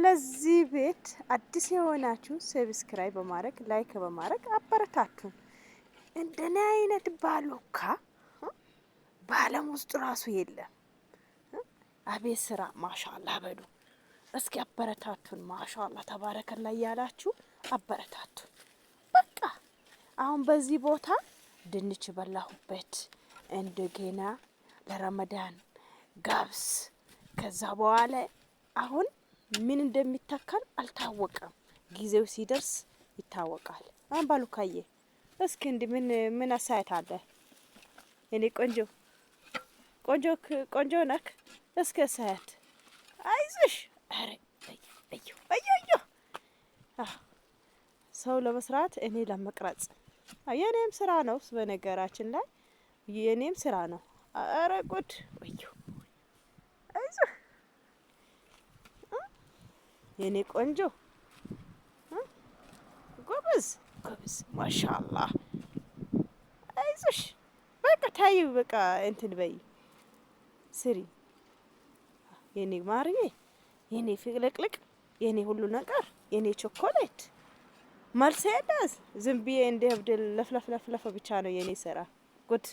ለዚህ ቤት አዲስ የሆናችሁ ሰብስክራይብ በማድረግ ላይክ በማድረግ አበረታቱን። እንደኔ አይነት ባሎካ በዓለም ውስጥ ራሱ የለም። አቤት ስራ ማሻአላ በሉ እስኪ አበረታቱን። ማሻአላ ተባረከላ እያላችሁ አበረታቱን። በቃ አሁን በዚህ ቦታ ድንች በላሁበት እንደገና ለረመዳን ገብስ ከዛ በኋላ አሁን ምን እንደሚተካል አልታወቀም። ጊዜው ሲደርስ ይታወቃል። አሁን ባሉካዬ እስኪ እንዲ ምን አሳይት አለ? እኔ ቆንጆ ነክ እስኪ አሳያት። አይዞሽ። አረ አዮ ሰው ለመስራት እኔ ለመቅረጽ የኔም ስራ ነው። በነገራችን ላይ የኔም ስራ ነው። አረ ጉድ ወዮ አይዞህ የኔ ቆንጆ ጎበዝ ማሻአላህ አይዞሽ። በቃ ታዩ በቃ እንትን በይ ስሪ የኔ ማርዬ፣ የኔ ፍቅልቅልቅ፣ የኔ ሁሉ ነገር፣ የኔ ቾኮሌት መልስ የለስ። ዝም ብዬ እንደ እብድ ለፍለፍ ብቻ ነው የኔ ስራ። ጉድ